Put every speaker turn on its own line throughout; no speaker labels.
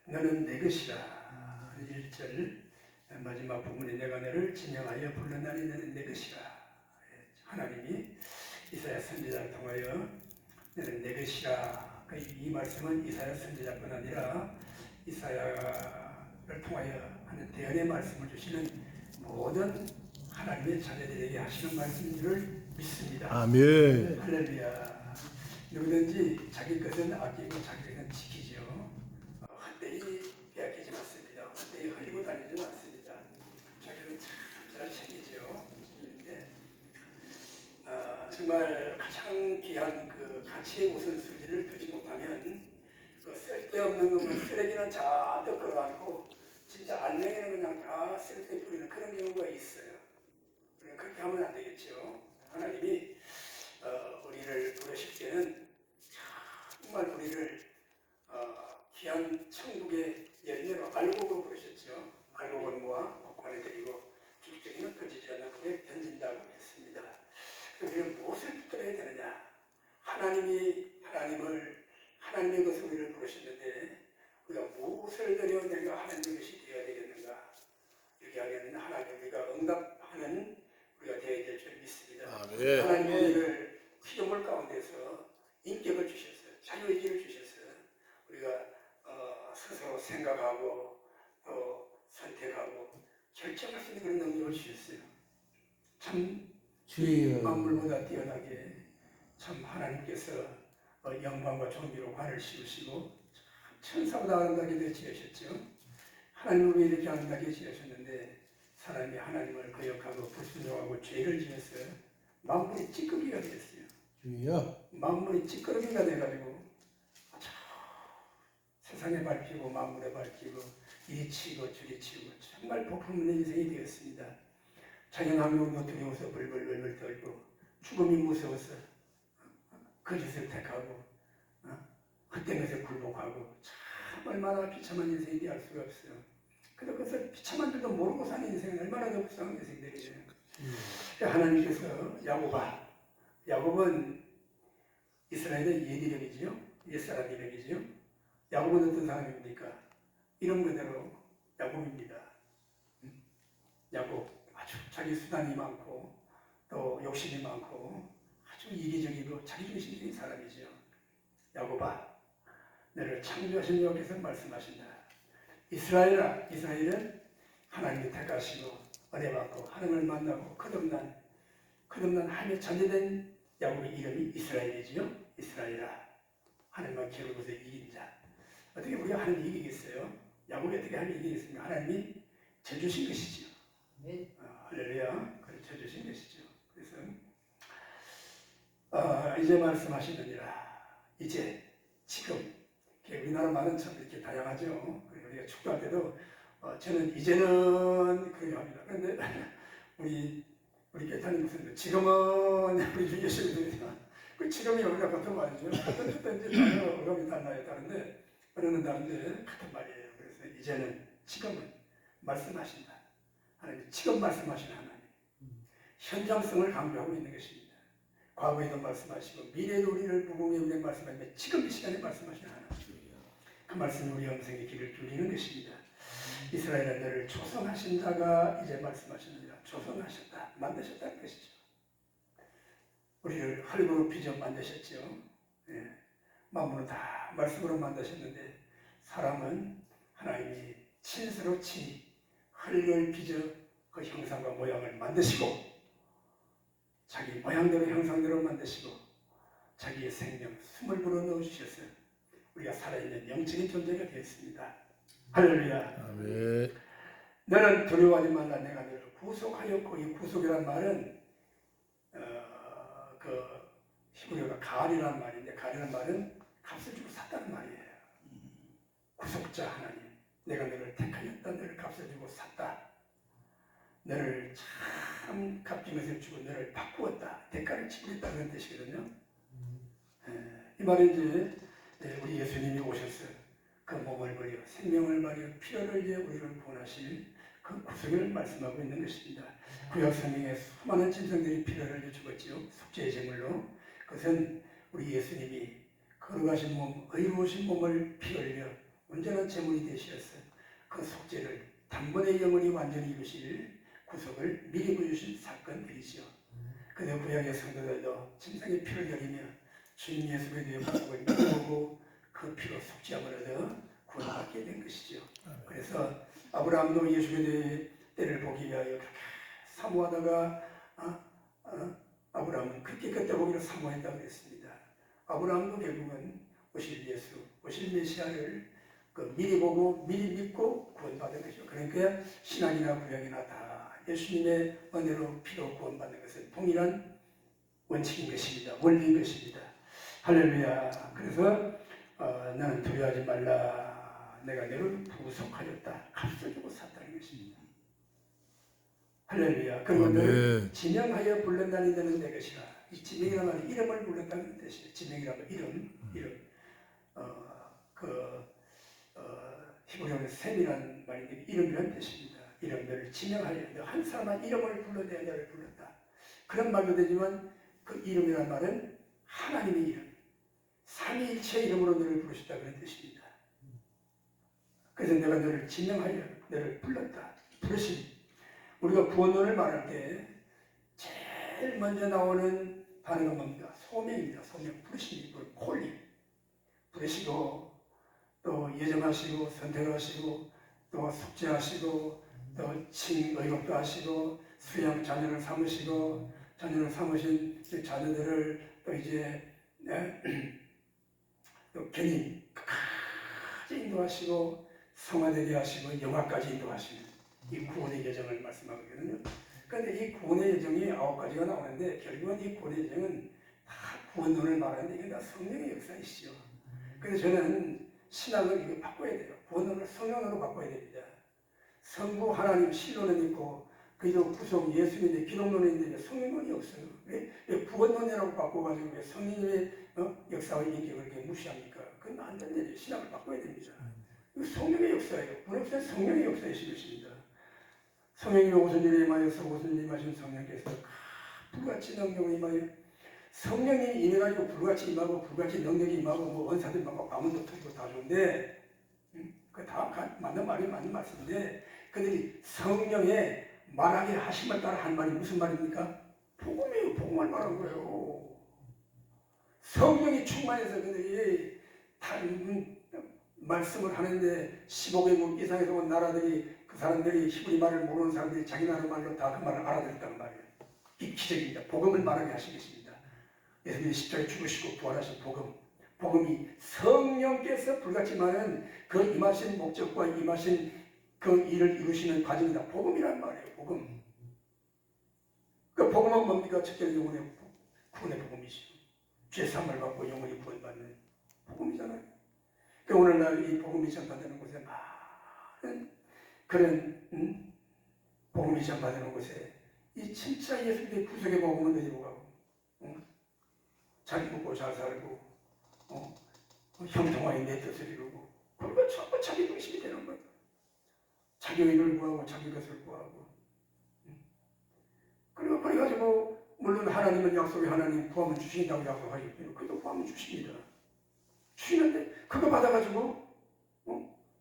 너는 내 것이라. 1절 마지막 부분에 내가 너를 진영하여 불렀나니 너는 내 것이라. 하나님이 이사야 선지자를 통하여 너는 내 것이라. 이 말씀은 이사야 선지자뿐 아니라 이사야를 통하여 하는 대언의 말씀을 주시는 모든 하나님의 자녀들에게 하시는 말씀인 줄 믿습니다.
아멘.
할렐루야. 누구든지 자기 것은 아끼고 자기 것은 지키죠. 헛되이 빼앗기지 않습니다. 헛되이 흘리고 다니지 않습니다. 자기는 잘 챙기죠. 정말 가장 귀한 그 가치의 우선순위를 두지 못하면 그 쓸데없는 것은 쓰레기는 잔뜩 끌어안고 진짜 알맹이는 그냥 다 쓸데에 뿌리는 그런 경우가 있어요. 그렇게 하면 안 되겠죠. 하나님이 우리를 부르실 때는 정말 우리를 귀한 천국의 열매로 알곡으로 부르셨죠. 알곡은 모아 복관에 드리고 죽적이는 꺼지지 않는 불에 던진다고 했습니다. 우리는 무엇을 붙들어야 되느냐? 하나님의 것을 우리를 부르셨는데 우리가 무엇을 드려 내가 하나님의 것이 되어야 되겠는가? 이렇게 하면 하나님 우리가 응답하는 우리가 되어야 될 줄 믿습니다.
아멘.
하나님 우리를 피조물 가운데서 인격을 주셨어요. 자유의지를 주셨어요. 우리가 스스로 생각하고 또 선택하고 결정할 수 있는 그런 능력을 주셨어요. 참
주여.
만물보다 뛰어나게 참 하나님께서 영광과 존귀로 관을 씌우시고 천사보다 아름답게 지으셨죠. 하나님을 왜 이렇게 아름답게 지으셨는데 사람이 하나님을 거역하고 불순종하고 죄를 지었어요. 만물이 찌꺼기가 되었어요.
주여.
만물이 찌꺼기가 돼가지고 세상에 밟히고 만물에 밟히고 이리 치고 저리 치고 정말 복음없는 인생이 되었습니다. 자연환경도 두려워서 벌벌벌벌 떨고 죽음이 무서워서 거짓을 택하고 헛된 것에 굴복하고 참 얼마나 비참한 인생인지 알 수가 없어요. 그래서 그것을 비참한 줄도 모르고 사는 인생은 얼마나 더 불쌍한 인생들이에요. 하나님께서 야곱은 이스라엘의 옛 이름이지요. 옛사람 이름이지요. 야곱은 어떤 사람입니까? 이름 그대로 야곱입니다. 야곱 아주 자기 수단이 많고 또 욕심이 많고 아주 이기적이고 자기중심적인 사람이지요. 야곱아, 너를 창조하신 여호와께서 말씀하신다. 이스라엘아, 이스라엘은 하나님이 택하시고 은혜받고 하나님을 만나고 거듭난 하나님의 자녀된 야곱의 이름이 이스라엘이지요. 이스라엘아, 하나님만 기르고서 이긴 자. 어떻게 우리가 하나님 이기겠어요? 야곱이 어떻게 하나님 이기겠습니까? 하나님이 져주신 것이지요. 할렐루야, 그걸 져주신 것이죠. 그래서 이제 말씀하시느니라. 이제 지금 우리나라 말은 참 이렇게 다양하죠. 우리가 축구할 때도 저는 이제는 그렇게 합니다. 그런데 우리 교타님 무슨 지금은 우리 주계시거든요. 그 지금이 우리가 같은 말이죠. 어떤 이제 단어 어감이 달라요. 다른데 언어는 다른데 같은 말이에요. 그래서 이제는 지금은 말씀하신다. 하나님 지금 말씀하시는 하나님. 현장성을 강조하고 있는 것입니다. 과거에도 말씀하시고 미래에도 우리를 무궁히 우리에게 말씀하시며 지금 이 시간에 말씀하시는 하나님. 그 말씀이 우리 영생의 길을 뚫리는 것입니다. 이스라엘은 너를 조성하신 자가 이제 말씀하시느니라. 조성하셨다. 만드셨다는 것이죠. 우리를 흙으로 빚어 만드셨죠. 만물은 다 말씀으로 만드셨는데 사람은 하나님이 친수로 친히 흙을 빚어 그 형상과 모양을 만드시고 자기 모양대로 형상대로 만드시고 자기의 생명 숨을 불어넣어 주셨어요. 우리가 살아있는 영적인 존재가 되었습니다. 할렐루야.
아멘.
너는 두려워하지 말라. 내가 너를 구속하였고, 이 구속이란 말은 그 히브리어가 가알이라는 말인데 가알이라는 말은 값을 주고 샀다는 말이에요. 구속자 하나님, 내가 너를 택하였다. 너를 값을 주고 샀다. 너를 참 값진 것을 주고 너를 바꾸었다. 대가를 지불했다. 그런 뜻이거든요. 이 말은 이제 우리 예수님이 오셔서 그 몸을 버려 생명을 버려 피를 흘려 우리를 구원하실 그 구속을 말씀하고 있는 것입니다. 구약 성경에 수많은 짐승들이 피를 흘려 죽었지요. 속죄의 제물로. 그것은 우리 예수님이 거룩하신 몸, 의로우신 몸을 피 흘려 온전한 제물이 되시어서 그 속죄를 단번에 영원히 완전히 이루실 구속을 미리 보여주신 사건들이죠. 그래서 구약의 성도들도 침상의 피를 흘리며 주님 예수 그리스도의 구속을 믿어보고 그 피로 속죄함을 얻어 구원받게 된 것이죠. 그래서 아브라함도 예수 그리스도의 때를 보기 위하여 그렇게 사모하다가 아브라함은 그렇게 그때 보기를 사모했다고 그랬습니다. 아브라함도 결국은 오실 예수, 오실 메시아를 미리 보고 미리 믿고 구원받은 것이죠. 그러니까 신학이나 구약이나 다 예수님의 은혜로 피로 구원받는 것은 동일한 원칙인 것입니다. 원리인 것입니다. 할렐루야. 그래서 나는 두려워하지 말라. 내가 너를 구속하였다. 값을 주고 샀다는 것입니다. 할렐루야. 그리고 너를 지명하여 불렀다니 너는 내 것이라. 이 지명이라는 말은 이름을 불렀다는 뜻이에요. 지명이라는 이름. 히브리어는 셈이라는 말인데 이름이라는 뜻입니다. 이름들을 지명하여 너 한 사람한 이름을 불러내 너를 불렀다. 그런 말도 되지만 그 이름이라는 말은 하나님의 이름, 삼위일체 이름으로 너를 부르셨다 그런 뜻입니다. 그래서 내가 너를 지명하여 너를 불렀다. 부르심. 우리가 구원론을 말할 때 제일 먼저 나오는 단어가 뭡니까? 소명입니다. 소명. 부르심이 콜링. 부르시고 또 예정하시고 선택하시고 또 숙제하시고 또 의롭도 하시고 수양 자녀를 삼으시고 자녀를 삼으신 자녀들을 또 이제 또 견인 끝까지 인도하시고 성화되게 하시고 영화까지 인도하시는 이 구원의 여정을 말씀하거든요. 그런데 이 구원의 여정이 9가지가 나오는데 결국은 이 구원의 여정은 다 구원론을 말하는데 이게 다 성령의 역사이시죠. 그래서 저는 신학을 이거 바꿔야 돼요. 구원론을 성령으로 바꿔야 됩니다. 성부 하나님 신론은 있고 그리고 구속 예수님의 기독론은 있는데 성령론이 없어요. 왜 구원론이라고 바꿔가지고 왜 성령님의 역사와 인격을 그렇게 무시합니까? 그건 안 되는 일이에요. 신학을 바꿔야 됩니다. 이거 성령의 역사예요. 구원은 성령의 역사이신 것입니다. 성령님이 오순 일에 임하여서 오순 일에 임하신 성령께서 불같이 능력을 임하여 성령님이 임해가지고 불같이 임하고 불같이 능력이 임하고 뭐 원사들 임하고 가문도 터지고 다 좋은데 그 다 맞는 말이 맞는 말씀인데 근데 성령의 말하게 하심을 따라 한 말이 무슨 말입니까? 복음이에요. 복음을 말한 거예요. 성령이 충만해서 그들이 다 말씀을 하는데 15개국 이상에서 온 나라들이 그 사람들이 히브리 말을 모르는 사람들이 자기 나라 말로 다 그 말을 알아들었단 말이에요. 이 기적입니다. 복음을 말하게 하신 것입니다. 예수님이 십자가에 죽으시고 부활하신 복음이 성령께서 불같이 말하는 그 임하신 목적과 임하신 그 일을 이루시는 과정이다. 복음이란 말이에요. 복음. 그 복음은 뭡니까? 첫째 영혼의 구원의 복음이시죠. 죄사함을 받고 영혼이 구원받는 복음이잖아요. 그 오늘날 이 복음이 전파되는 곳에 많은 그런 복음이 전파되는 곳에 이 진짜 예수님의 구속의 복음은 어디 보고 자기 먹고 잘 살고 형통하게 내 뜻을 이루고 그리고 전부 자기 중심이 되는 거예요. 자기 의를 구하고 자기 것을 구하고 그리고 그래가지고 물론 하나님은 약속이 하나님 구하면 주신다고 약속하셨고요. 그도 구하면 주십니다. 주시는데 그거 받아가지고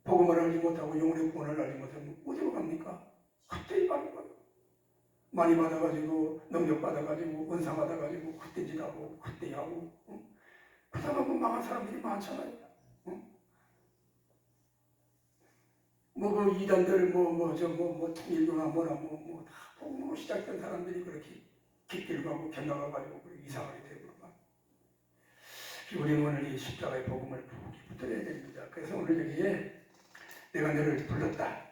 복음을 알지 못하고 영혼의 구원을 알지 못하면 어디로 갑니까? 그때 가는 거예요. 많이 받아가지고 능력 받아가지고 은사 받아가지고 그때 짓하고 그때 하고 그러다가 뭐 망한 사람들이 많잖아요. 뭐 그 이단들 통일교나 뭐나 다 복음으로 시작된 사람들이 그렇게 깃길 가고 견나가가지고 이상하게 되고 우리는 오늘 이 십자가의 복음을 붙들어야 됩니다. 그래서 오늘 여기에 내가 너를 불렀다.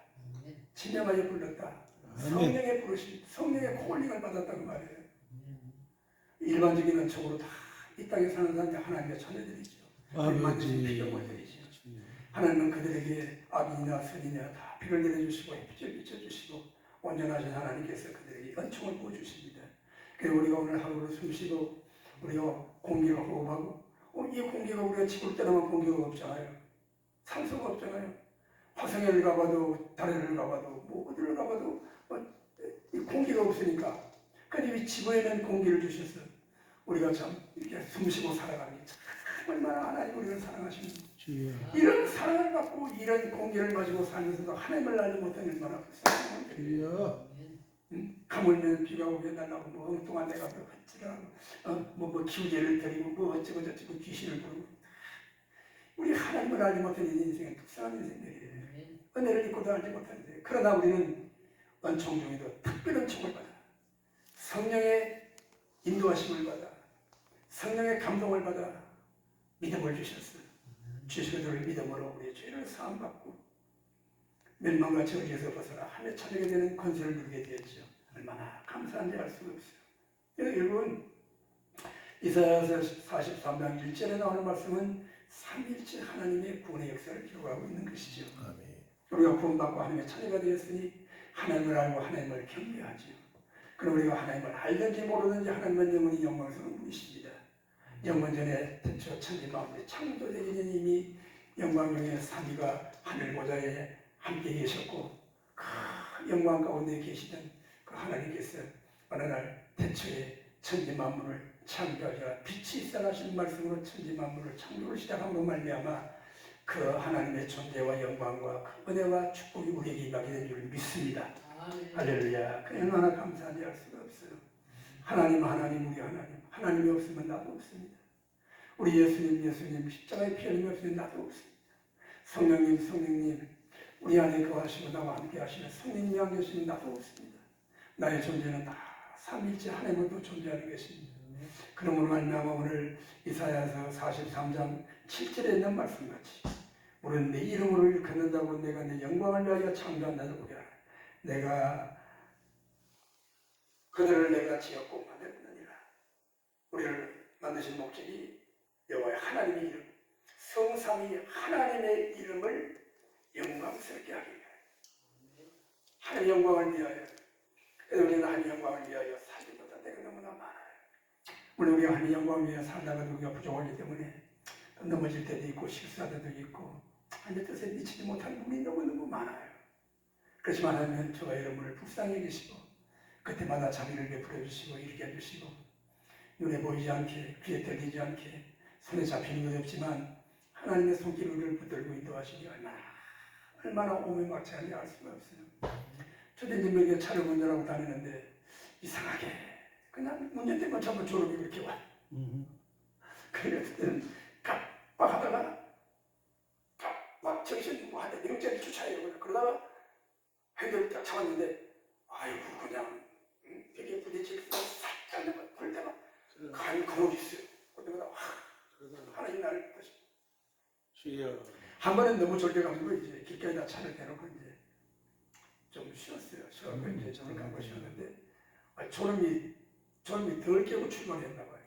지명하여 불렀다. 성령의 부르심, 성령의 콜링을 받았다고 말이에요. 일반적인 적으로 다 이 땅에 사는 사람들 하나님의 자녀들이죠. 만드신 피조물들이죠. 하나님은 그들에게 악인이나 선이나 다 피를 내려주시고 햇빛을 비춰주시고 온전하신 하나님께서 그들에게 은총을 부어주십니다. 그래서 우리가 오늘 하루를 숨쉬고 우리가 공기를 호흡하고 이 공기가 우리가 지구를 떠나면 공기가 없잖아요. 산소가 없잖아요. 화성에 가봐도 달에 가봐도 뭐 어디를 가봐도 이 공기가 없으니까 그런데 이 지구에는 공기를 주셔서 우리가 참 이렇게 숨쉬고 살아가는 게 참 얼마나 하나님 우리를 사랑하시는
주여.
이런 사랑을 받고 이런 공기를 가지고 살면서도 하나님을 알지 못하는 얼마나 불쌍한 분들이
주여.
가물면 비가 오게 해달라고 뭐 엉뚱한 데가 뭐 어찌라고 뭐 기우제를 드리고 뭐 어쩌고 저쩌고 귀신을 부르고 우리 하나님을 알지 못하는 인생은 불쌍한 인생들이에요. 은혜를 입고도 알지 못하는 인생. 그러나 우리는 은총 중에도 특별한 은총을 받아 성령의 인도하심을 받아 성령의 감동을 받아 믿음을 주셨어요. 주시고들 믿음으로 우리의 죄를 사함받고 멸망과 저주에서 벗어나 하늘에 찾게 되는 권세를 누리게 되었죠. 얼마나 감사한지 알 수가 없어요. 여러분 이사야서 43장 1절에 나오는 말씀은 삼위일체 하나님의 구원의 역사를 기록하고 있는 것이죠.
아멘.
우리가 구원받고 하나님의 자녀가 되었으니 하나님을 알고 하나님을 경배하지요. 그럼 우리가 하나님을 알든지 모르든지 하나님은 영원히 영광스러운 분이십니다. 영원전에 태초 천지 만물의 창조되기 전에 이미 영광중에 삼위가 하늘 보좌에 함께 계셨고 그 영광 가운데 계시던 그 하나님께서 어느 날 태초에 천지 만물을 창조하시라 빛이 있으라 하신 말씀으로 천지 만물을 창조를 시작함으로 말미암아 그 하나님의 존재와 영광과 그 은혜와 축복이 우리에게 임하게 된 줄 믿습니다. 할렐루야. 그 얼마나 감사한지 알 수가 없어요. 하나님 우리 하나님이 없으면 나도 없습니다. 우리 예수님 십자가의 피 흘림이 없으면 나도 없습니다. 성령님 우리 안에 거하시고 나와 함께 하시는 성령님이 안 계시면 나도 없습니다. 나의 존재는 다 삼위일체 하나님으로 존재하는 것입니다. 그러므로 말미암아 오늘 이사야서 43장 7절에 있는 말씀같이 우리는 내 이름으로 일컫는다고 내가 내 영광을 위하여 창조한 나를 보게 하라. 내가 그들을 내가 지었고 만들었느니라. 우리를 만드신 목적이 여호와의 하나님의 이름, 성삼위 하나님의 이름을 영광스럽게 하기 위하여, 하나님의 영광을 위하여. 그래서 우리는 하나님의 영광을 위하여 살기보다 내가 너무나 많아요. 물론 우리가 하나님의 영광을 위하여 살다가도 우리가 부족하기 때문에 넘어질 때도 있고 실수할 때도 있고 하나님의 뜻에 미치지 못하는 부분이 너무너무 많아요. 그렇지만 하나님은 저와 여러분을 불쌍히 여기시고 그때마다 자비를 베풀어 주시고 일으켜 주시고 눈에 보이지 않게 귀에 들리지 않게 손에 잡히는 것 없지만 하나님의 손길을 붙들고 인도하시니 얼마나 오명박치한지 알 수가 없어요. 저도 이제 몇 개 차를 운전하고 다니는데 이상하게 그냥 운전된 것처럼 졸음이 그렇게 와. 그래서 그때는 깜빡하다가 막 정신 뭐 하는데 명절이 주차해요. 그러다가 핸들을 딱 잡았는데 아이고 그냥 벽에 부딪힐 때 살짝 볼 때가 간 거울이 있어요. 그때마다 하나님 나를 다시
주여.
한 번은 너무 졸려가지고 이제 길가에다 차를 대놓고 이제 좀 쉬었어요. 쉬어서 이제 저를 가고 쉬었는데 졸음이 덜 깨고 출발했나 봐요.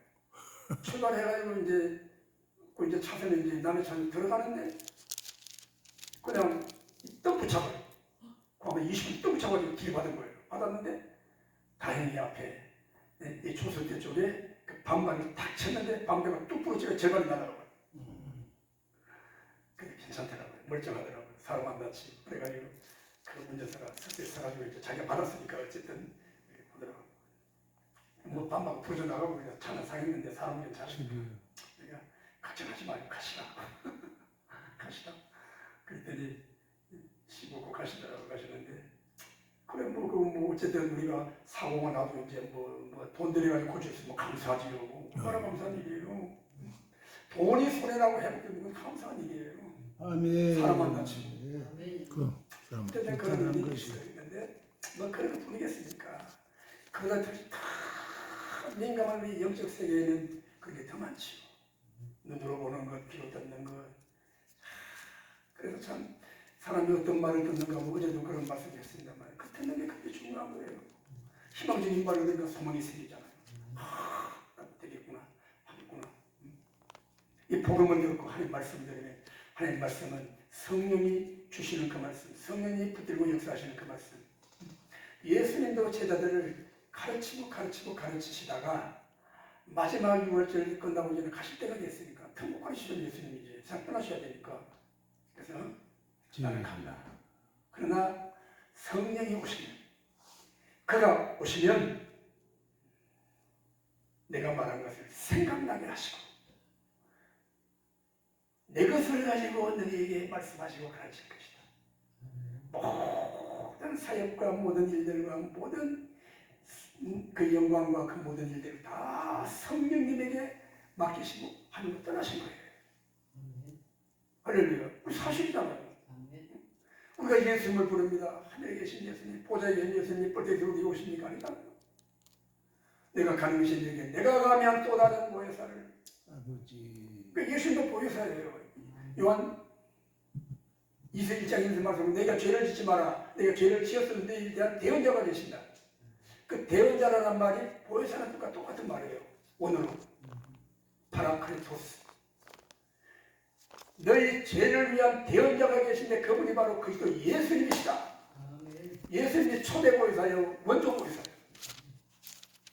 출발해가지고 이제 차선에 이제 남의 차에 들어가는데 그냥 떡 붙여버려. 그러면 20분 떡 붙여가지고 길 받은 거예요. 받았는데 다행히 앞에 이 조선대 쪽에 그 반반을 탁 쳤는데 반대가 뚝 부러지고 절반이 나가더라고요. 근데 괜찮더라고요. 멀쩡하더라고요. 사람 안 다치고. 그래가지고 그 운전사가 스트레스 사가지고 이제 자기가 받았으니까 어쨌든 보더라고요. 뭐 반반 부러져 나가고 그냥 차는 상했는데 사람은 괜찮으니까. 내가 걱정하지 말고 가시라. 가시라. 그랬더니 15고 가시는데 그래 뭐 어쨌든 우리가 사고가 나도 이제 뭐 돈 들여가지고 고칠 수 있으면 감사하지요. 뭐 얼마나 감사한 일이에요. 돈이 손에 나고 회복되는 건 감사한 일이에요.
아멘.
사람 안 다치고.
그 사람
어쨌든 그런 일이
것이.
있었는데 뭐 그런 것 뿐이겠습니까? 그러다 다 민감한 우리 영적 세계에는 그게 더 많지요. 눈으로 보는 것, 귀로 듣는 것. 그래서 참 사람이 어떤 말을 듣는가 뭐 어제도 그런 말씀드렸습니다만 그 듣는 게 그렇게 중요한 거예요. 희망적인 말을 들으니까 소망이 생기잖아요. 되겠구나 하겠구나. 이 복음을 듣고 하나님 말씀을 들으면 하나님 말씀은 성령이 주시는 그 말씀, 성령이 붙들고 역사하시는 그 말씀. 예수님도 제자들을 가르치시다가 마지막 6월절 끝나고 이제 가실 때가 됐으니까 천국 가시죠. 예수님이 이제 상 떠나셔야 되니까. 그래서 나는 간다. 그러나 성령이 오시면 그가 오시면 내가 말한 것을 생각나게 하시고 내 것을 가지고 너희에게 말씀하시고 가르칠 것이다. 모든 사역과 모든 일들과 모든 그 영광과 그 모든 일들을 다 성령님에게 맡기시고 하늘로 떠나신 거예요. 할렐루야. 사실이잖아요. 우리가 예수님을 부릅니다. 하늘에 계신 예수님, 보좌에 계신 예수님, 뻘떡이 우리 오십니까? 아니다. 내가 가는 것이 너에게 내가 가면 또 다른 보혜사를.
아버지.
그 예수님도 보혜사예요. 요한 2서 1장 1절 말씀, 내가 죄를 짓지 마라. 내가 죄를 지었을 때에 대한 대언자가 계신다. 그 대언자라는 말이 보혜사는 똑같은 말이에요. 오늘은 파라크리토스. 너희 죄를 위한 대언자가 계신데 그분이 바로 그리스도 예수님이시다. 예수님이 초대 보혜사요, 원조 보혜사요.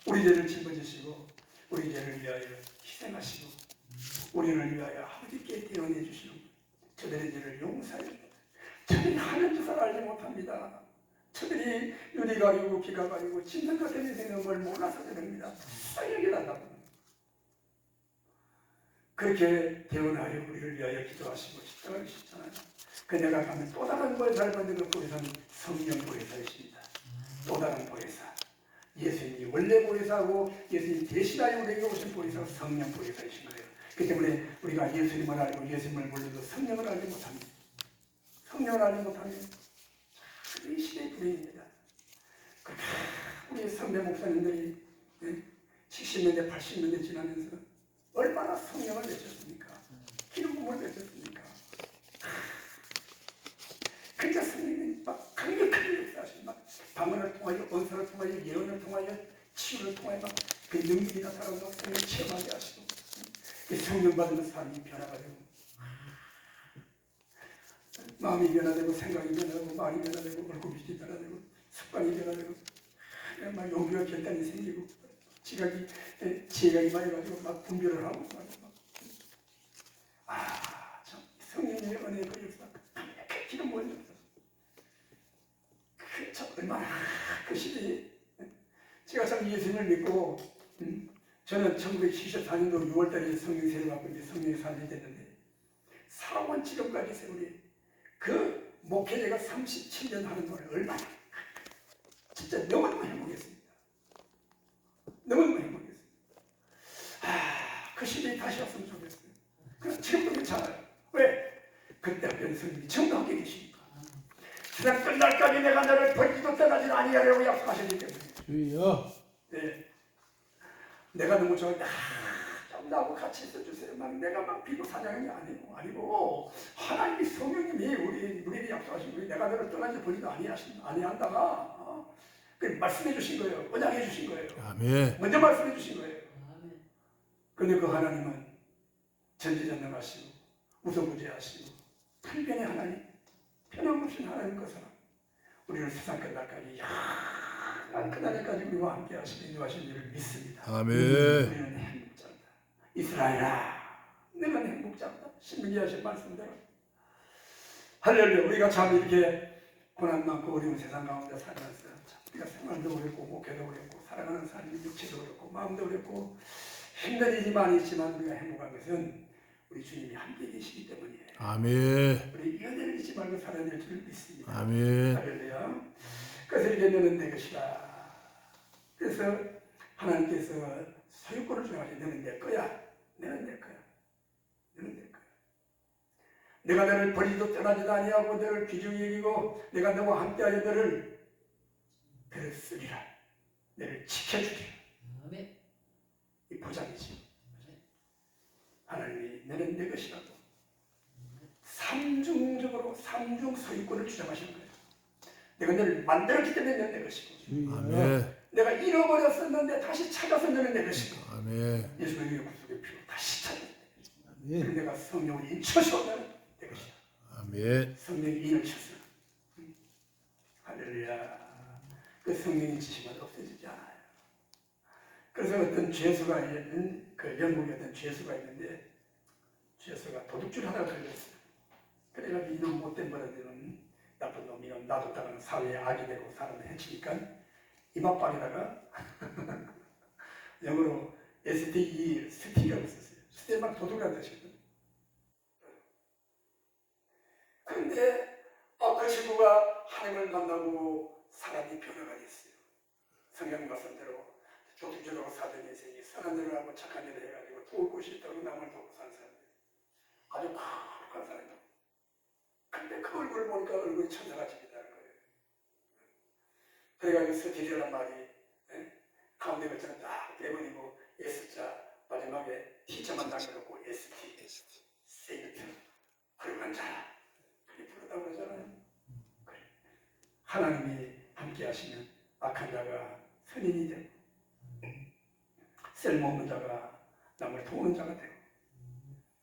우리 죄를 짊어지시고 우리 죄를 위하여 희생하시고 우리를 위하여 아버지께 대언해 주시는 저들의 죄를 용서해 줍니다. 저들이 하는 짓을 알지 못합니다. 저들이 눈이 가리고 귀가 가리고 짐승 같은 인생은 걸 몰라서 그럽니다. 싸게 난다고. 그렇게 대언하여 우리를 위하여 기도하시고 십자가하셨잖아요. 그녀가 가면 또 다른 보혜사를 받는 그 보혜사는 성령 보혜사이십니다. 또 다른 보혜사. 예수님이 원래 보혜사고 예수님 대신하여 우리에게 오신 보혜사가 성령 보혜사이신 거예요. 그 때문에 우리가 예수님을 알고 예수님을 몰라도 성령을 알지 못합니다. 성령을 알지 못하면 이 시대의 불행입니다. 우리 선배 목사님들이 70년대 80년대 지나면서 얼마나 성령을 내셨습니까? 기름 부음을 내셨습니까? 그러니까 성령이 막 강력하게 역사하신 막 방언을 통하여 언사를 통하여 예언을 통하여 치유를 통하여 막 그 능력이 나타나서 성령 체험하게 하시고 그 성령 받으면 사람이 변화가 되고 마음이 변화되고 생각이 변화되고 말이 변화되고 얼굴빛이 변화되고 습관이 변화되고 막 용기와 결단이 생기고 지각이 지혜가 임하여가지고 막 분별을 하고 참 성령의 은혜의 그 역사 강력하게 기름 부은 역사 참 얼마나 그 시대에 제가 참 예수님을 믿고 저는 1974년도 6월달에 성령 세례 받고 이제 성령의 삶이 됐는데 살아온 지금까지 세월이 그 목회자가 37년 하는 동안 얼마나 진짜 너무너무 행복했습니다. 너무너무 행복했습니다. 그 시대에 다시 왔으면 좋겠어요. 그럼 지금도 괜찮아요. 왜? 그때 학교는 성령이 지금도 함께 계시니까. 세상 끝날까지 내가 너를 버리지도 떠나지 아니하려고 약속하셨기 때문에.
주여.
네. 내가 너무 좋아했다. 좀 나하고 같이 있어주세요. 내가 막 비고 사냥이 아니고 하나님이 성령님이 우리에게 약속하신 거예요. 내가 너를 떠나지 버리지도 아니한다가 그 말씀해 주신 거예요. 언약해 주신 거예요.
아멘.
먼저 말씀해 주신 거예요. 그런데 그 하나님은 전지전능하시고 우서부재하시고 편변의 하나님, 편함없인 하나님 그 사람 우리를 세상 끝날까지 난 그날까지 우리와 함께 하시고 인도하신 일을 믿습니다.
아멘.
우리는 행복자입니다. 이스라엘아 너는 행복자입니다. 신명기 하신 말씀대로 할렐루야. 우리가 참 이렇게 고난 많고 어려운 세상 가운데 살면서 우리가 생활도 어렵고 목회도 어렵고 살아가는 삶이 육체도 어렵고 마음도 어렵고 힘든 일이 많이 있지만 우리가 행복한 것은 우리 주님이 함께 계시기 때문이에요.
아멘.
우리 연애를 잊지 말고 살아야 될 줄 믿습니다.
아멘.
할렐루야. 그래서 이렇게 너는 내 것이다. 그래서 하나님께서 소유권을 주장하시 너는 내 거야. 너는 내 거야. 너는 내 거야. 내가 너를 버리지도 떠나지도 아니하고 너를 귀중히 여기고 내가 너와 함께하여 너를 쓰리라. 너를 지켜주리라. 이 보장이지. 하나님이 너는 내 것이라고 삼중적으로 삼중 소유권을 주장하시는 거예요. 내가 너를 만들었기 때문에 너는 내 것이고
아멘.
내가 잃어버렸었는데 다시 찾아서 너는 내 것이고
아멘.
예수님의 구속의 피로 다시 찾아서
아멘.
내가 성령을 인쳐서 너는 내 것이야.
아멘.
성령이 인을 쳤어. 할렐루야. 그 성령이 지시면 없어지지 않아요. 그래서 어떤 죄수가 있는 그 영국에 어떤 죄수가 있는데 죄수가 도둑질 하다가 걸렸어요. 그래가지고 이놈 못된 버릇이는 나쁜 놈이는 놔뒀다가는 사회에 악이 되고 사람을 해치니까 이마빵에다가 영어로 STE 스틱이라고 썼어요. 스테만 도둑이라는 뜻이거든요. 근데 그 친구가 하나님을 만나고 사람이 변화가 됐어요. 성경 말씀대로 조tum조라고 사던 인생이 선한 일을 하고 착한 일을 해가지고 도울 곳이 있다고 남을 돕고 사는 사람들. 아주 거룩한 사람이다. 근데 그 얼굴을 보니까 얼굴이 천사같이 빛나는 거예요. 그래가지고 서질이라는 말이 가운데 글자는 딱 빼버리고 S자 마지막에 T자만 남겨놓고 ST 세인트 거룩한 자 그렇게 부르다고 그러잖아요. 그래. 하나님이 함께 하시면 악한 자가 선인이 되고 쓸모없는 자가 남을 도우는 자가 되고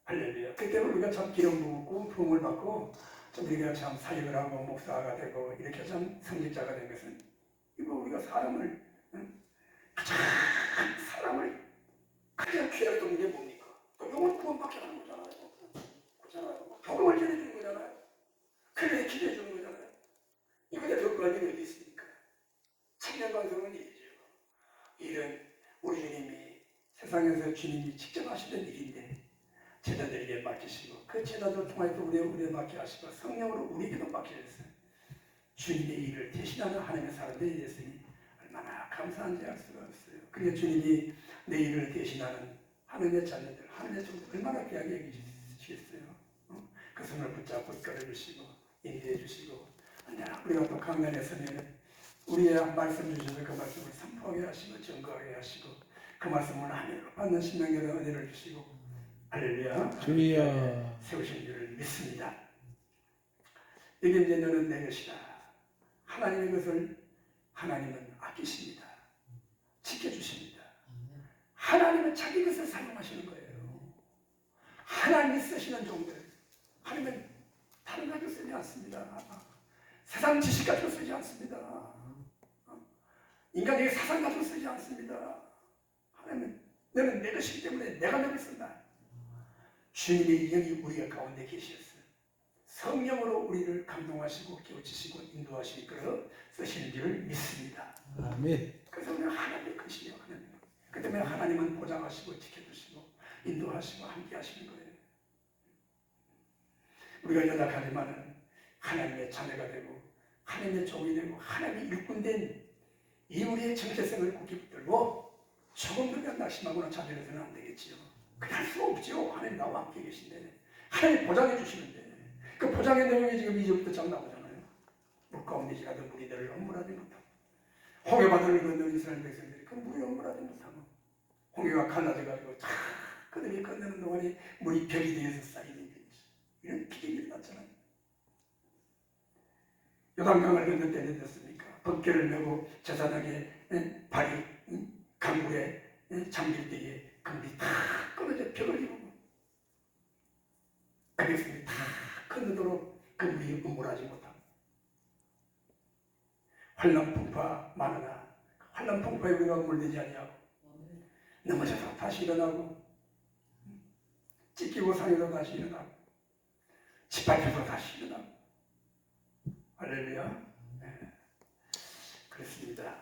할렐루야. 그때 우리가 참 기름 부었고 부음을 받고 좀 우리가 참 사역을 하고 목사가 되고 이렇게 참 성직자가 된 것은 이거 우리가 사람을 가장 귀하게 돕는 게 뭡니까? 영혼 구원밖에 하는 거잖아요. 그렇잖아요. 복음을 전해주는 거잖아요. 그래 기대해 주는 거잖아요. 이거에 더 그런 일이 어디 있습니까? 청년방송은 일이죠. 일은 우리 주님이 세상에서 주님이 직접 하시던 일인데 제자들에게 맡기시고 그 제자들 통해서 우리에 맡게 하시고 성령으로 우리에게도 맡기셨어요. 주님의 일을 대신하는 하나님의 사람들이 됐으니 얼마나 감사한지 알 수가 없어요. 그러니까 주님이 내 일을 대신하는 하나님의 자녀들, 하나님의 종들 얼마나 귀하게 여기시겠어요. 그 손을 붙잡고 이끌어주시고 인도해 주시고 언제나 우리가 또 강단에 서면 우리의 말씀 주셔서 그 말씀을 선포하게 하시고 증거하게 하시고 그 말씀을 하늘로 받는 신명의 은혜를 주시고 할렐루야
주여
세우신 줄을 믿습니다. 이게 이제 너는 내 것이다. 하나님의 것을 하나님은 아끼십니다. 지켜주십니다. 하나님은 자기 것을 사용하시는 거예요. 하나님이 쓰시는 종들 하나님은 다른 가지고 쓰지 않습니다. 세상 지식 가지고 쓰지 않습니다. 인간적인 사상 가지고 쓰지 않습니다. 하나님은 너는 내 것이기 때문에 내가 너를 쓴다. 주님의 영이 우리 가운데 계셨어요. 성령으로 우리를 감동하시고 깨우치시고 인도하시고 이끌어 쓰시는 줄을 믿습니다.
아멘.
그래서 우리는 하나님의 것이에요. 하나님. 그 때문에 하나님은 보장하시고 지켜주시고 인도하시고 함께 하시는 거예요. 우리가 연약하지만은 하나님의 자녀가 되고 하나님의 종이 되고 하나님의 일꾼된 이 우리의 정체성을 굳게 붙들고 조금 더 낙심하거나 자멸해서는 안 되겠지요. 그렇게 할 수 없지요. 하나님 나와 함께 계신데 하나님 보장해 주시는데 그 보장의 내용이 지금 이제부터 쫙 나오잖아요. 물 가운데 지나던 무리들을 엄물하지 못하고 홍해바다를 건너는 이스라엘 백성들이 그 물이 엄물하지 못하고 홍해가 갈라져가지고 다 그들이 건너는 동안에 물이 벽이 되어서 쌓이는 일이죠. 이런 기적이 일어났잖아요. 요단강을 건널 때는 어떻습니까? 법궤를 메고 제사장의 발이 강물에 잠길 때에 그 물이 다 끊어져 벽을 이루고 그 백성이 다 건너도록 그 물이 음물하지 못하고 환난풍파 많으나 환난풍파에 우리가 물들지 아니하고 넘어져서 다시 일어나고 찢기고 상해서 다시 일어나고 짓밟혀서 다시 일어나고 할렐루야. 네. 그렇습니다.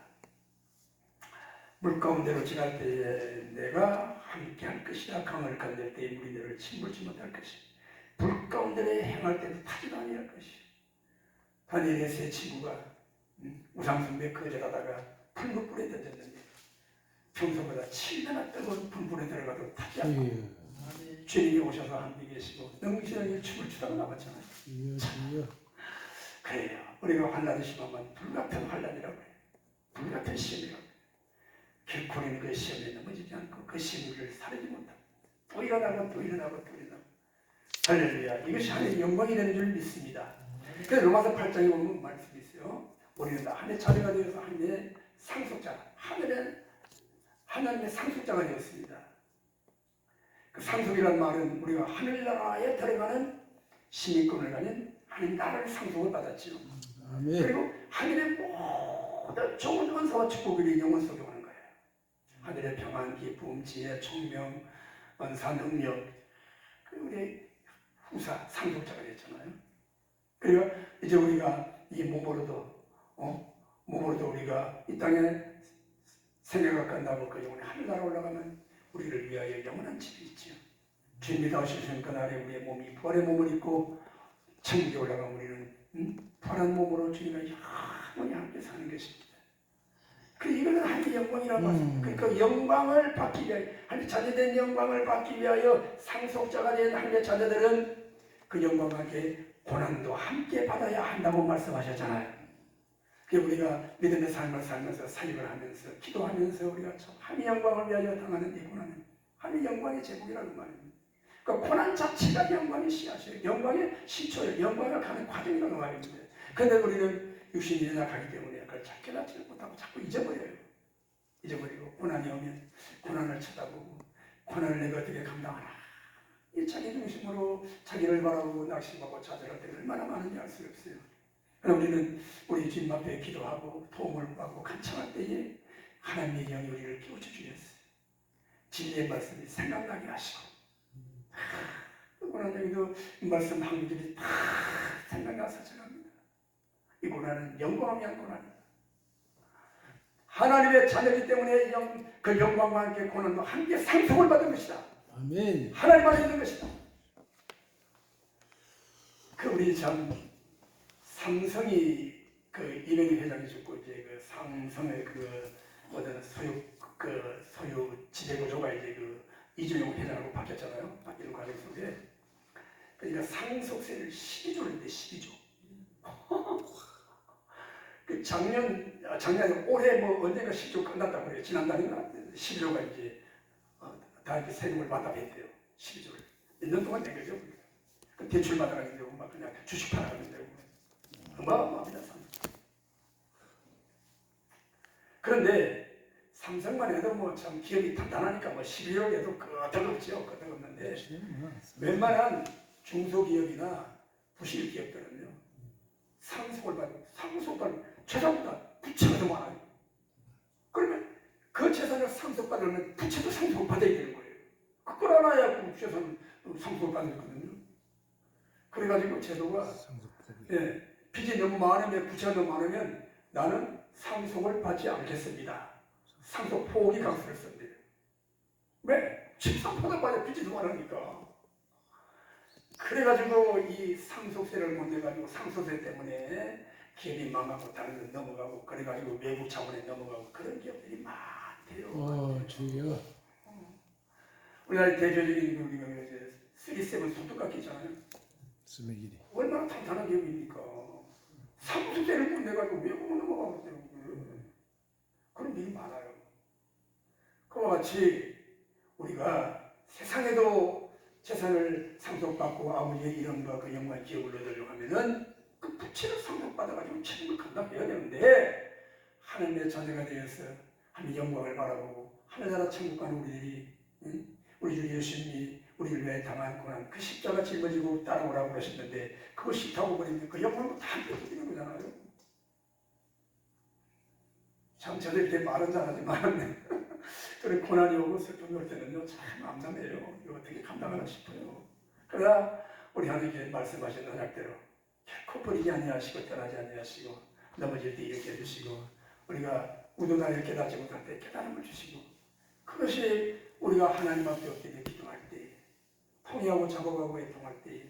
물 가운데로 지날 때에 내가 함께 할 것이라. 강을 건널 때에 물이 너를 침몰치 못할 것이라. 불 가운데로 행할 때도 타지도 아니할 것이라. 다니엘의 세 친구가 우상숭배 거절하다가 풀무불에 던졌는데 평소보다 7배나 뜨거운 불불에 들어가도 타지 않고 주님이 오셔서 함께 계시고 능실하게 춤을 추다가 나왔잖아요.
주여
그래요. 우리가 환난을 심하면 불같은 환난이라고 해요. 불같은 시험이라고 해요. 결코 우리는 그 시험에 넘어지지 않고 그 시험을 사르지 못하고 또 일어나고 또 일어나고 또 일어나고 할렐루야. 이것이 하나님의 영광이 되는 줄 믿습니다. 그래서 로마서 8장에 보면 말씀이 있어요. 우리는 다 하나님의 자녀가 되어서 하나님의 상속자, 하나님의 상속자가 되었습니다. 그 상속이라는 말은 우리가 하늘나라에 들어가는 시민권을 가진 하나님 나라를 상속을 받았지요.
아멘.
그리고 하늘의 모든 좋은 은사와 축복이 영원 속에 오는 거예요. 하늘의 평안, 기쁨, 지혜, 총명, 은사, 능력, 그리고 우리 후사, 상속자가 됐잖아요. 그리고 이제 우리가 이 몸으로도 우리가 이 땅에 생애가 끝나고 그 영혼이 하늘나라 올라가면 우리를 위하여 영원한 집이 있지요. 주님이 다오시는 그날에 우리의 몸이 부활의 몸을 입고 천국에 올라가면 우리는 편한 몸으로 주님과 영원히 함께 사는 것입니다. 이거는 하나님의 영광이라고 말씀합니다. 그러니까 영광을 받기 위하여, 하나님의 자녀된 영광을 받기 위하여 상속자가 된 하나님의 자녀들은 그 영광과 함께 고난도 함께 받아야 한다고 말씀하셨잖아요. 우리가 믿음의 삶을 살면서 사역을 하면서 기도하면서 우리가 참 하나님의 영광을 위하여 당하는 이 고난은 하나님의 영광의 제목이라는 말입니다. 그러니까 고난 자체가 영광의 씨앗이에요. 영광의 시초예요. 영광을 가는 과정이라는 말입니다. 그런데 우리는 육신이 연약하기 때문에 그걸 잘 깨닫지 못하고 자꾸 잊어버려요. 잊어버리고 고난이 오면 고난을 쳐다보고 고난을 내가 어떻게 감당하나, 이 자기 중심으로 자기를 바라보고 낙심하고 좌절할 때가 얼마나 많은지 알 수 없어요. 그럼 우리는 우리 주님 앞에 기도하고 도움을 받고 간청할 때에 하나님의 영이 우리를 깨우쳐 주셨어요. 진리의 말씀이 생각나게 하시고, 고난 여기도 말씀 한 구절이 다 생각나서 저랍니다. 이 고난은 영광을 위한 고난이다. 하나님의 자녀이기 때문에 그 영광과 함께 고난도 함께 상속을 받은 것이다.
아멘.
하나님 안에 있는 것이다. 우리 참 삼성이 이명희 회장이 죽고 이제 삼성의 어떤 소유 지배구조가 이제 이준용 회장하고 바뀌었잖아요. 바뀌는 과정 속에 그러니까 상속세를 12조를 냈는데 12조. 작년에 올해 언젠가 10조 끝났다고 그래요. 지난달인가 12조가 이제 다 이렇게 세금을 받아냈대요. 12조를 몇 년 동안 낸 거죠. 대출 받아가는 데고 막 그냥 주식 팔아가는 데고 어마어마합니다. 그런데 삼성만 해도 참 기업이 단단하니까 12억에도 끄덕없죠. 끄덕없는데 웬만한 중소기업이나 부실기업들은요 상속을 받고 재산보다 부채가 더 많아요. 그러면 그 재산을 상속받으면 부채도 상속을 받아야 되는 거예요. 그걸 알아야 그 재산 상속을 받거든요. 그래가지고 제도가 빚이 너무 많으면 부채가 너무 많으면 나는 상속을 받지 않겠습니다. 상속 포기 강수를 쓴대요. 왜? 집상보다 받아 빚이 더 많으니까. 그래가지고 이 상속세를 못 내가지고 상속세 때문에 기업이 망하고 다른 데 넘어가고 그래가지고 외국 자본에 넘어가고 그런 기업들이 많대요.
주여.
우리나라 대표적인 우리가 이제 37 소뚜껑 있잖아요.
스메기리.
얼마나 탄탄한 기업입니까? 상속세를 못 내가지고 외국으로 넘어가고 그런 일이 많아요. 그와 같이 우리가 세상에도 재산을 상속받고 아버지의 이름과 그 영광의 기업을 얻으려고 하면은 그 부채를 상속받아가지고 책임을 감당해야 되는데 하나님의 자녀가 되어서 하나님의 영광을 바라보고 하늘나라 천국 가는 우리들이 우리 주 예수님이 우리를 위해 당한 고난 그 십자가 짊어지고 따라오라고 그러셨는데 그거 싫다고 버리면 그 영광을 다 뺏기는 거잖아요. 참 저도 이렇게 말은 잘하지만 그런 고난이 오고 슬픔이 올 때는요 참 암담해요. 이거 어떻게 감당하나 싶어요. 그러나 우리 하나님께 말씀하신 언약대로 결코 버리지 아니하시고 떠나지 아니하시고 넘어질 때 일으켜 주시고 우리가 우도나를 깨닫지 못할 때 깨달음을 주시고 그것이 우리가 하나님 앞에 엎드려 기도할 때 통회하고 작업하고 애통할 때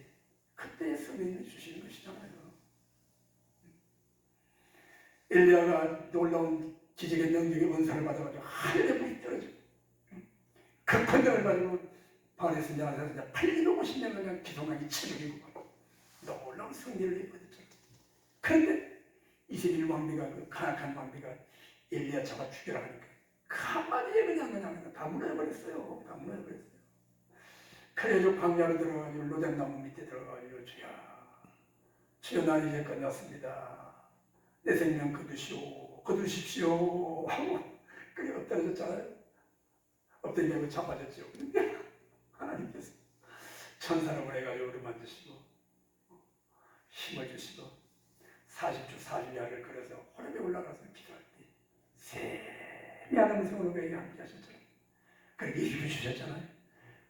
그때의 성령을 주시는 것이잖아요. 엘리야가 놀라운 기적의 능력의 원사를 받아가지고 하늘에 불이 떨어지고 그 권능을 가지고 바알에서 나가서 850년 그냥 기도하기 체력이고 놀라운 승리를 이루었죠. 그런데 이스라엘 왕비가 그 가나안 왕비가 엘리야 잡아 죽여라 하니까 그 한마디에 그냥 다 무너져버렸어요. 다 무너져버렸어요. 그래가지고 광야로 들어가가지고 로뎀나무 밑에 들어가가지고 주여 난 이제 끝났습니다. 내 생명 거두십시오 하고 그게 엎드려졌잖아요. 엎드리고 자빠졌죠. 하나님께서 천사를 보내가지고 어루만지시고 힘을 주시고 40주 40야를 걸어서 호렙에 올라가서 기도할 때 세미한 음성으로 그에게 함께 하셨잖아요. 그렇게 힘을 주셨잖아요.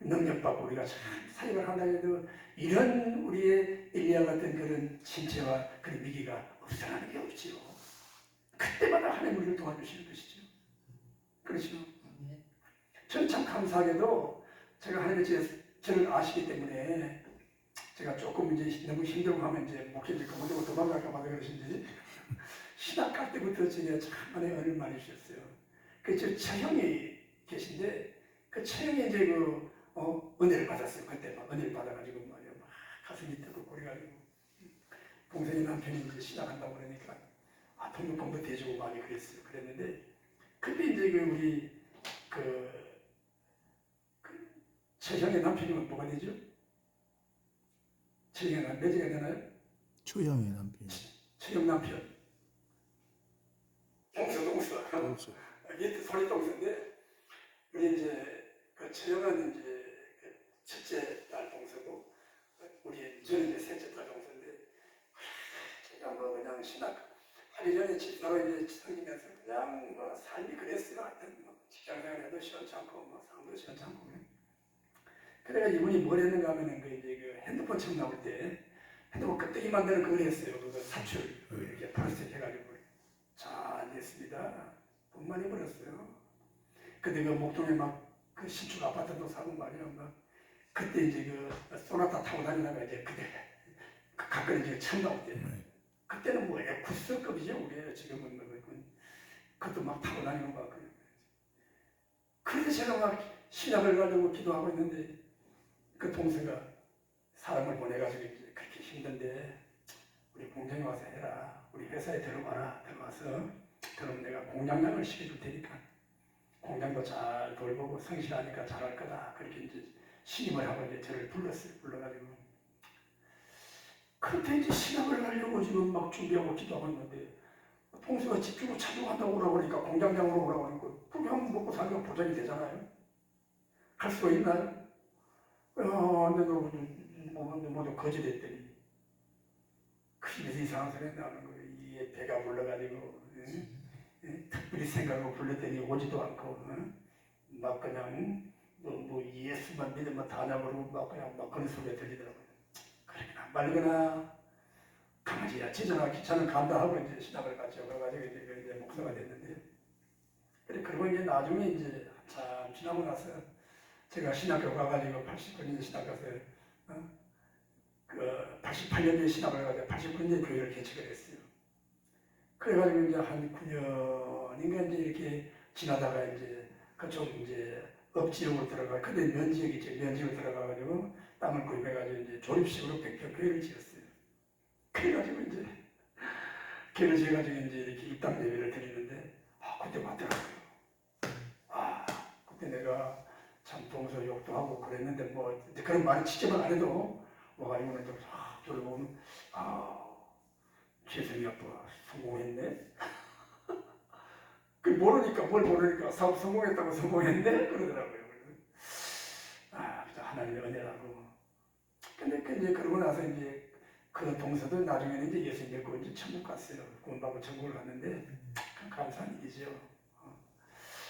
능력받고 우리가 참 사역을 한다 해도 이런 우리의 엘리야 같은 그런 신체와 그런 위기가 없어나는 게 없지요. 그때마다 하나님 우리를 도와주시는 것이죠. 그렇죠. 저는 참 감사하게도 제가 하나님의 저를 아시기 때문에 제가 조금 이제 너무 힘들고 하면 이제 목회지 그만두고 도망갈까 봐 그러신지 신학할 때부터 제가 참 많이 은혜를 많이 주셨어요. 저 처형이 계신데 그 처형이 이제 은혜를 받았어요. 그때 막 은혜를 받아가지고 말이야 막 가슴이 뜨고 그래가지고 동생이 남편이 이제 신학한다고 그러니까 동료권도 대주고 많이 그랬어요. 그랬는데 그때 이제 우리 처형의 남편이 뭐가 되죠? 처형의 남편 몇 개가 되나요?
초형의 남편.
처형 남편. 동서.
그렇죠.
밑에 소리 동서인데 우리 이제 처형은 이제 첫째 딸 동서고 저는 이제 셋째 딸 동서인데 제가 그냥 신학 하기 전에 집사로 이제 섬기면서 그냥 삶이 그랬어요. 하여튼 직장생활 해도 시원치 않고 상도 시원치 않고 그래가 이분이 뭘 했는가 하면은 이제 핸드폰 처음 나올 때 핸드폰 끄떡이 만드는 그걸 했어요. 사출 이렇게 파란색 해가지고 잘 됐습니다. 돈 많이 벌었어요. 근데 목동에 그 신축 아파트도 사고 말이야. 그때 이제 소나타 타고 다니다가 이제 그때 가끔 이제 처음 나올 때 그때는 에쿠스급이죠. 우리 지금은 그것도 막 타고 다니는 거 같고요. 그래서 제가 막 신학을 가지고 기도하고 있는데 그 동서가 사람을 보내가지고 이제 그렇게 힘든데 우리 공장에 와서 해라. 우리 회사에 들어와라. 들어와서 그럼 내가 공장장을 시켜줄 테니까 공장도 잘 돌보고 성실하니까 잘할 거다. 그렇게 이제 신임을 하고 이제 저를 불렀어요. 불러가지고 그때 이제 신학을 하려고 지금 막 준비하고 기도하고 있는데 동서가 집주고 찾아간다고 오라고 그러니까 공장장으로 오라고 하니까 그냥 먹고 살기가 보장이 되잖아요. 갈 수가 있나요? 근데도 모두 거절했더니 그래서 이상한 소리 나는 거예요. 이게 배가 불러가지고 특별히 생각하고 불렀더니 오지도 않고 막 그냥 예수만 믿으면 다냐고 막 그냥 막 그런 소리가 들리더라고요. 그러거나 말거나 강아지야 지저나 귀찮은 간다 하고 이제 신학을 같이 가가지고 이제 목사가 됐는데 그래 그리고 이제 나중에 이제 참 지나고 나서 제가 신학교 가가지고 89년에 신학 가서 88년에 신학을 가서 89년에 교회를 개척을 했어요. 그래가지고 이제 한 9년인가 이제 이렇게 지나다가 이제 그쪽 이제 읍지역으로 들어가 근데 면지역이 있죠. 면지역으로 들어가가지고 땅을 구입해가지고 이제 조립식으로 백벽교회를 지었어요. 그래가지고 이제 교회를 지어가지고 이제 이렇게 입당 예배를 드리는데 그때 맞더라고요. 그때 내가 참 동서 욕도 하고 그랬는데 그런 말을 직접은 안 해도 와가지고는 좀 저를 보면 재성이 아빠 성공했네. 모르니까 뭘 모르니까 사업 성공했다고 성공했네 그러더라고요. 그래서 하나님의 은혜라고. 근데 이제 그러고 나서 이제 그 동서도 나중에는 이제 예수 믿고 이제 천국 갔어요. 구원받고 천국을 갔는데 감사한 일이죠.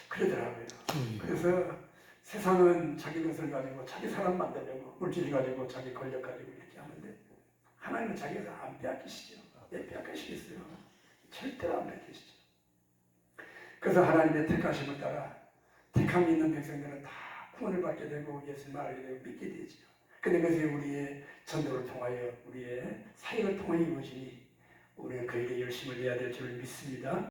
그러더라고요. 그래서 세상은 자기 것을 가지고 자기 사람 만들려고 물질 가지고 자기 권력 가지고 이렇게 하는데 하나님은 자기가 안 빼앗기시죠. 왜 빼앗기시겠어요? 절대로 안 빼앗기시죠. 그래서 하나님의 택하심을 따라 택함이 있는 백성들은 다 구원을 받게 되고 예수님을 알게 되고 믿게 되죠. 근데 그것이 우리의 전도를 통하여 우리의 사역을 통하여 이루어지니 우리는 그 일에 열심을 내야 될 줄을 믿습니다.